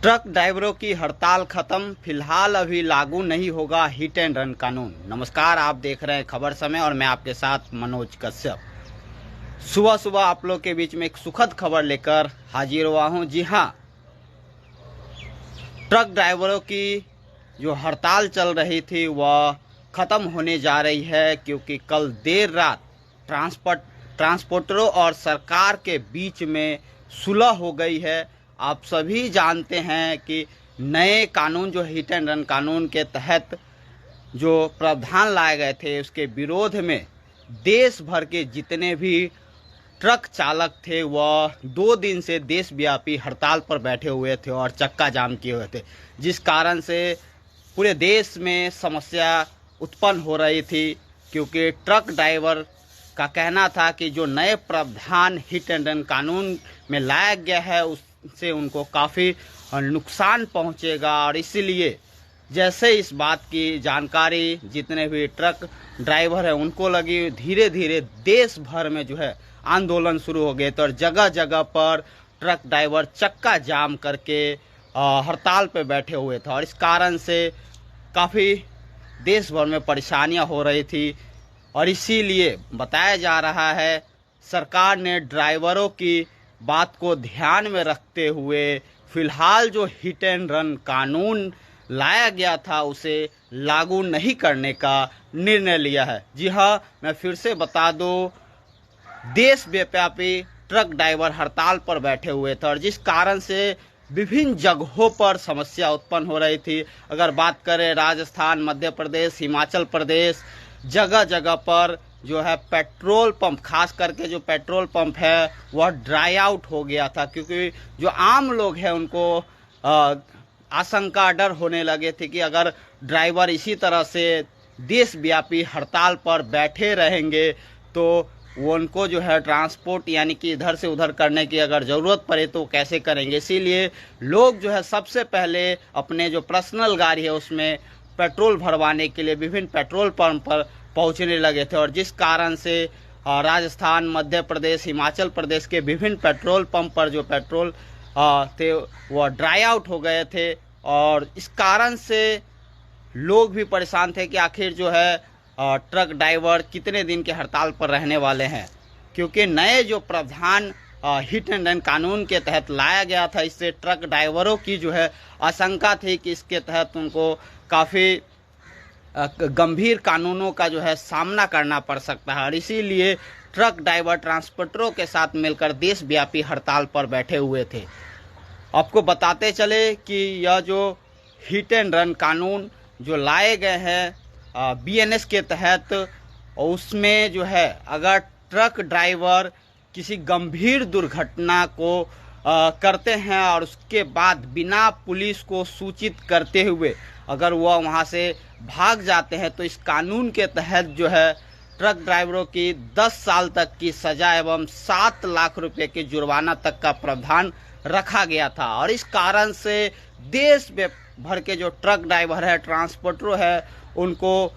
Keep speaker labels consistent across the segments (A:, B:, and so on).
A: Truck ड्राइवरों की हड़ताल खत्म, फिलहाल अभी लागू नहीं होगा हिट एंड रन कानून। नमस्कार, आप देख रहे हैं खबर समय और मैं आपके साथ मनोज कश्यप। सुबह सुबह आप लोग के बीच में एक सुखद खबर लेकर हाजिर हुआ हूं। जी हां, ट्रक ड्राइवरों की जो हड़ताल चल रही थी वह खत्म होने जा रही है, क्योंकि कल देर रात ट्रांसपोर्टरों और सरकार के बीच में सुलह हो गई है। आप सभी जानते हैं कि नए कानून जो हिट एंड रन कानून के तहत जो प्रावधान लाए गए थे उसके विरोध में देश भर के जितने भी ट्रक चालक थे वह 2 दिन से देशव्यापी हड़ताल पर बैठे हुए थे और चक्का जाम किए हुए थे, जिस कारण से पूरे देश में समस्या उत्पन्न हो रही थी। क्योंकि ट्रक ड्राइवर का कहना था कि जो नए प्रावधान हिट एंड रन कानून में लाया गया है उससे उनको काफ़ी नुकसान पहुंचेगा, और इसीलिए जैसे इस बात की जानकारी जितने भी ट्रक ड्राइवर हैं उनको लगी, धीरे धीरे देश भर में जो है आंदोलन शुरू हो गए थे और जगह जगह पर ट्रक ड्राइवर चक्का जाम करके हड़ताल पे बैठे हुए थे, और इस कारण से काफ़ी देश भर में परेशानियां हो रही थी। और इसीलिए बताया जा रहा है सरकार ने ड्राइवरों की बात को ध्यान में रखते हुए फिलहाल जो हिट एंड रन कानून लाया गया था उसे लागू नहीं करने का निर्णय लिया है। जी हाँ, मैं फिर से बता दूं, देशव्यापी ट्रक ड्राइवर हड़ताल पर बैठे हुए थे और जिस कारण से विभिन्न जगहों पर समस्या उत्पन्न हो रही थी। अगर बात करें राजस्थान, मध्य प्रदेश, हिमाचल प्रदेश, जगह जगह पर जो है पेट्रोल पंप, खास करके जो पेट्रोल पंप है वह ड्राई आउट हो गया था, क्योंकि जो आम लोग हैं उनको आशंका, डर होने लगे थे कि अगर ड्राइवर इसी तरह से देशव्यापी हड़ताल पर बैठे रहेंगे तो वो उनको जो है ट्रांसपोर्ट यानी कि इधर से उधर करने की अगर ज़रूरत पड़े तो कैसे करेंगे। इसीलिए लोग जो है सबसे पहले अपने जो पर्सनल गाड़ी है उसमें पेट्रोल भरवाने के लिए विभिन्न पेट्रोल पंप पर पहुंचने लगे थे, और जिस कारण से राजस्थान, मध्य प्रदेश, हिमाचल प्रदेश के विभिन्न पेट्रोल पंप पर जो पेट्रोल थे वह ड्राई आउट हो गए थे। और इस कारण से लोग भी परेशान थे कि आखिर जो है ट्रक ड्राइवर कितने दिन के हड़ताल पर रहने वाले हैं, क्योंकि नए जो प्रावधान हिट एंड रन कानून के तहत लाया गया था इससे ट्रक ड्राइवरों की जो है आशंका थी कि इसके तहत उनको काफ़ी गंभीर कानूनों का जो है सामना करना पड़ सकता है, और इसीलिए ट्रक ड्राइवर ट्रांसपोर्टरों के साथ मिलकर देशव्यापी हड़ताल पर बैठे हुए थे। आपको बताते चले कि यह जो हिट एंड रन कानून जो लाए गए हैं BNS के तहत, उसमें जो है अगर ट्रक ड्राइवर किसी गंभीर दुर्घटना को करते हैं और उसके बाद बिना पुलिस को सूचित करते हुए अगर वह वहां से भाग जाते हैं तो इस कानून के तहत जो है ट्रक ड्राइवरों की 10 साल तक की सजा एवं 7 लाख रुपए के जुर्माना तक का प्रावधान रखा गया था। और इस कारण से देश भर के जो ट्रक ड्राइवर है, ट्रांसपोर्टर है, उनको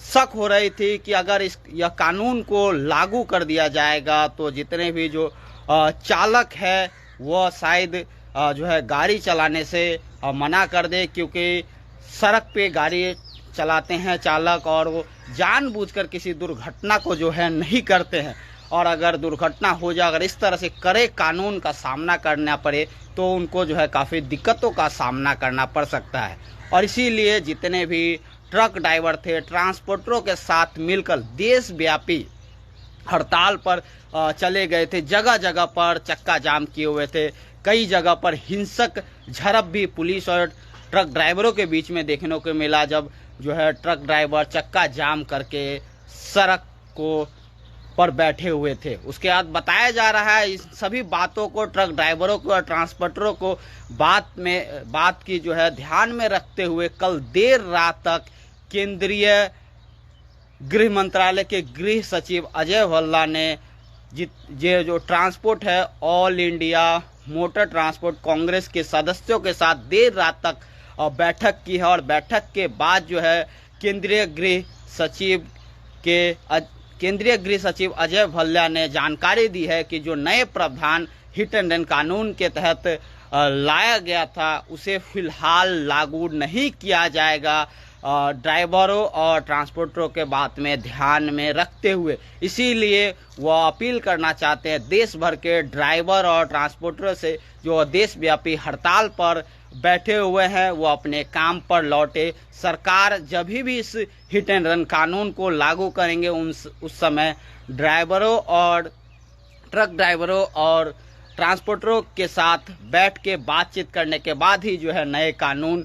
A: शक हो रही थी कि अगर यह कानून को लागू कर दिया जाएगा तो जितने भी जो चालक है वह शायद जो है गाड़ी चलाने से मना कर दे, क्योंकि सड़क पे गाड़ी चलाते हैं चालक और वो जानबूझकर किसी दुर्घटना को जो है नहीं करते हैं, और अगर दुर्घटना हो जाए, अगर इस तरह से कड़े कानून का सामना करना पड़े तो उनको जो है काफ़ी दिक्कतों का सामना करना पड़ सकता है। और इसीलिए जितने भी ट्रक ड्राइवर थे ट्रांसपोर्टरों के साथ मिलकर देशव्यापी हड़ताल पर चले गए थे, जगह जगह पर चक्का जाम किए हुए थे। कई जगह पर हिंसक झड़प भी पुलिस और ट्रक ड्राइवरों के बीच में देखने को मिला, जब जो है ट्रक ड्राइवर चक्का जाम करके सड़क को पर बैठे हुए थे। उसके बाद बताया जा रहा है इस सभी बातों को ट्रक ड्राइवरों को और ट्रांसपोर्टरों को बात की जो है ध्यान में रखते हुए कल देर रात तक केंद्रीय गृह मंत्रालय के गृह सचिव अजय भल्ला ने जो ट्रांसपोर्ट है all India motor transport Congress के सदस्यों के साथ देर रात तक बैठक की है, और बैठक के बाद जो है केंद्रीय गृह सचिव अजय भल्ला ने जानकारी दी है कि जो नए प्रावधान हिट एंड रन कानून के तहत लाया गया था उसे फिलहाल लागू नहीं किया जाएगा, ड्राइवरों और ट्रांसपोर्टरों के बात में ध्यान में रखते हुए। इसीलिए वो अपील करना चाहते हैं देश भर के ड्राइवर और ट्रांसपोर्टरों से जो देशव्यापी हड़ताल पर बैठे हुए हैं वो अपने काम पर लौटे। सरकार जब भी इस हिट एंड रन कानून को लागू करेंगे उस समय ड्राइवरों और ट्रक ड्राइवरों और ट्रांसपोर्टरों के साथ बैठ के बातचीत करने के बाद ही जो है नए कानून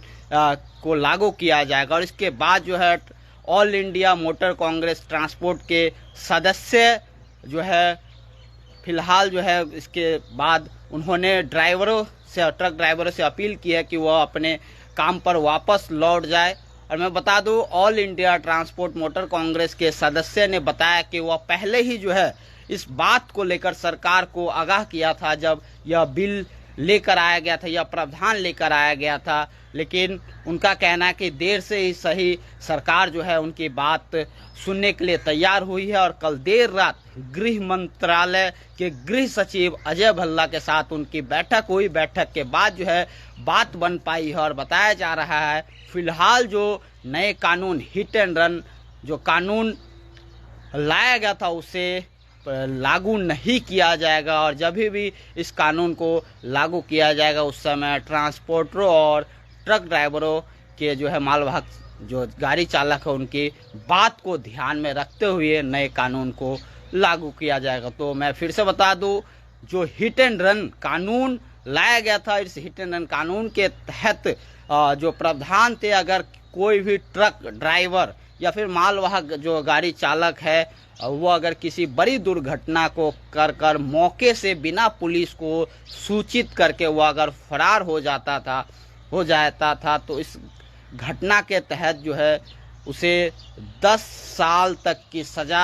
A: को लागू किया जाएगा। और इसके बाद जो है all India motor Congress transport के सदस्य जो है फिलहाल जो है इसके बाद उन्होंने ट्रक ड्राइवरों से अपील की है कि वह अपने काम पर वापस लौट जाए। और मैं बता दूं all India transport motor Congress के सदस्य ने बताया कि वह पहले ही जो है इस बात को लेकर सरकार को आगाह किया था जब यह बिल लेकर आया गया था, यह प्रावधान लेकर आया गया था, लेकिन उनका कहना है कि देर से ही सही सरकार जो है उनकी बात सुनने के लिए तैयार हुई है। और कल देर रात गृह मंत्रालय के गृह सचिव अजय भल्ला के साथ उनकी बैठक हुई। बैठक के बाद जो है बात बन पाई है और बताया जा रहा है फिलहाल जो नए कानून हिट एंड रन जो कानून लाया गया था उसे लागू नहीं किया जाएगा। और जब भी इस कानून को लागू किया जाएगा उस समय ट्रांसपोर्टरों और ट्रक ड्राइवरों के जो है मालवाहक जो गाड़ी चालक है उनकी बात को ध्यान में रखते हुए नए कानून को लागू किया जाएगा। तो मैं फिर से बता दूं जो हिट एंड रन कानून लाया गया था इस हिट एंड रन कानून के तहत जो प्रावधान थे अगर कोई भी ट्रक ड्राइवर या फिर मालवाहक जो गाड़ी चालक है वो अगर किसी बड़ी दुर्घटना को कर मौके से बिना पुलिस को सूचित करके वो अगर फरार हो जाता था तो इस घटना के तहत जो है उसे 10 साल तक की सजा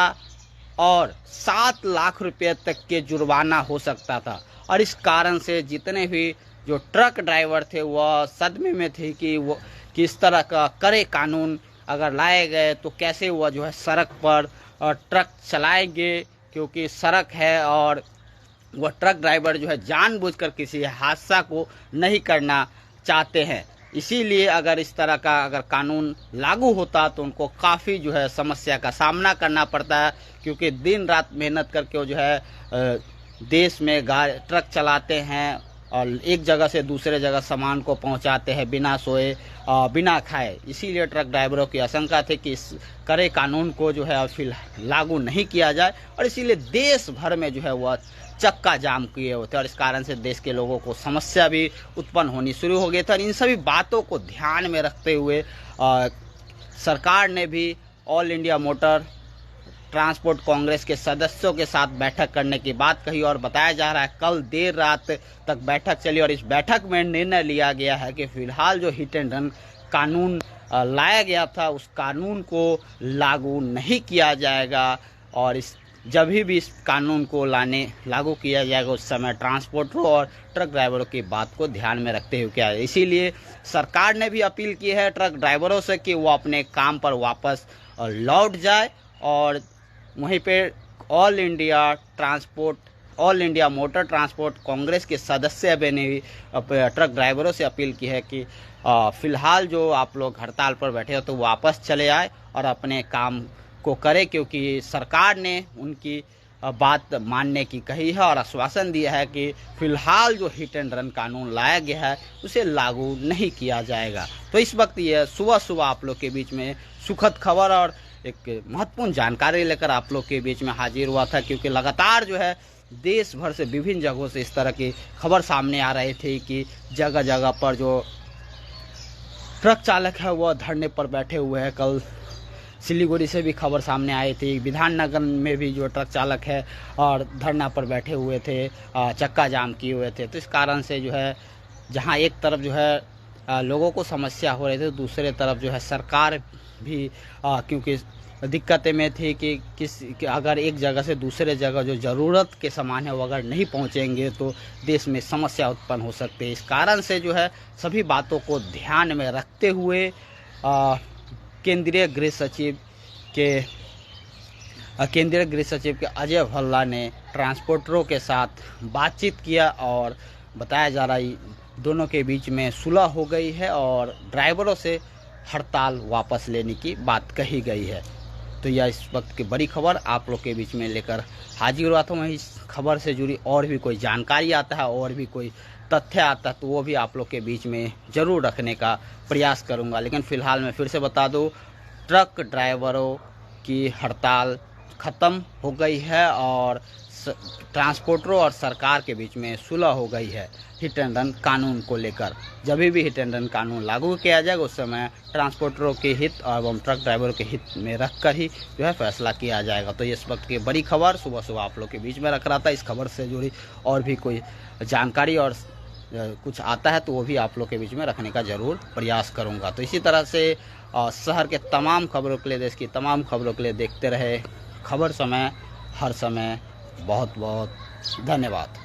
A: और 7 लाख रुपए तक के जुर्माना हो सकता था। और इस कारण से जितने भी जो ट्रक ड्राइवर थे वह सदमे में थे कि वो किस तरह का कड़े कानून अगर लाए गए तो कैसे वह जो है सड़क पर ट्रक चलाएंगे, क्योंकि सड़क है और वह ट्रक ड्राइवर जो है जानबूझकर किसी हादसा को नहीं करना चाहते हैं। इसीलिए अगर इस तरह का अगर कानून लागू होता तो उनको काफ़ी जो है समस्या का सामना करना पड़ता है, क्योंकि दिन रात मेहनत करके वो जो है देश में ट्रक चलाते हैं और एक जगह से दूसरे जगह सामान को पहुंचाते हैं बिना सोए बिना खाए। इसीलिए ट्रक ड्राइवरों की आशंका थी कि इस कड़े कानून को जो है फिलहाल लागू नहीं किया जाए और इसीलिए देश भर में जो है वह चक्का जाम किए होते और इस कारण से देश के लोगों को समस्या भी उत्पन्न होनी शुरू हो गई थी। और इन सभी बातों को ध्यान में रखते हुए सरकार ने भी all India motor transport Congress के सदस्यों के साथ बैठक करने की बात कही और बताया जा रहा है कल देर रात तक बैठक चली और इस बैठक में निर्णय लिया गया है कि फिलहाल जो हिट एंड रन कानून लाया गया था उस कानून को लागू नहीं किया जाएगा। और जब भी इस कानून को लागू किया जाएगा उस समय ट्रांसपोर्टरों और ट्रक ड्राइवरों की बात को ध्यान में रखते हुए किया। इसीलिए सरकार ने भी अपील की है ट्रक ड्राइवरों से कि वो अपने काम पर वापस लौट जाए। और वहीं पे all India motor transport Congress के सदस्य ने भी ट्रक ड्राइवरों से अपील की है कि फिलहाल जो आप लोग हड़ताल पर बैठे हो तो वापस चले आए और अपने काम को करें, क्योंकि सरकार ने उनकी बात मानने की कही है और आश्वासन दिया है कि फिलहाल जो हिट एंड रन कानून लाया गया है उसे लागू नहीं किया जाएगा। तो इस वक्त ये सुबह आप लोग के बीच में सुखद खबर और एक महत्वपूर्ण जानकारी लेकर आप लोग के बीच में हाजिर हुआ था, क्योंकि लगातार जो है देश भर से विभिन्न जगहों से इस तरह की खबर सामने आ रही थी कि जगह जगह पर जो ट्रक चालक है वह धरने पर बैठे हुए हैं। कल सिलीगुड़ी से भी खबर सामने आई थी, विधाननगर में भी जो ट्रक चालक है और धरना पर बैठे हुए थे, चक्का जाम किए हुए थे। तो इस कारण से जो है जहां एक तरफ जो है लोगों को समस्या हो रही थी, दूसरे तरफ जो है सरकार भी क्योंकि दिक्कतें में थी कि अगर एक जगह से दूसरे जगह जो ज़रूरत के सामान है वो अगर नहीं पहुंचेंगे तो देश में समस्या उत्पन्न हो सकती है। इस कारण से जो है सभी बातों को ध्यान में रखते हुए केंद्रीय गृह सचिव के केंद्रीय गृह सचिव के अजय भल्ला ने ट्रांसपोर्टरों के साथ बातचीत किया और बताया जा रहा है दोनों के बीच में सुलह हो गई है और ड्राइवरों से हड़ताल वापस लेने की बात कही गई है। तो यह इस वक्त की बड़ी खबर आप लोग के बीच में लेकर हाजिर हुआ था। मैं इस खबर से जुड़ी और भी कोई जानकारी आता है और भी कोई तथ्य आता है तो वो भी आप लोग के बीच में ज़रूर रखने का प्रयास करूंगा। लेकिन फ़िलहाल मैं फिर से बता दूं, ट्रक ड्राइवरों की हड़ताल ख़त्म हो गई है और ट्रांसपोर्टरों और सरकार के बीच में सुलह हो गई है हिट एंड रन कानून को लेकर। जब भी हिट एंड रन कानून लागू किया जाएगा उस समय ट्रांसपोर्टरों के हित एवं ट्रक ड्राइवरों के हित में रखकर ही जो है फैसला किया जाएगा। तो इस वक्त की बड़ी खबर सुबह सुबह आप लोग के बीच में रख रहा था। इस खबर से जुड़ी और भी कोई जानकारी और कुछ आता है तो वो भी आप लोग के बीच में रखने का ज़रूर प्रयास करूँगा। तो इसी तरह से शहर के तमाम खबरों के लिए, देश की तमाम खबरों के लिए देखते रहे खबर समय हर समय। बहुत बहुत धन्यवाद।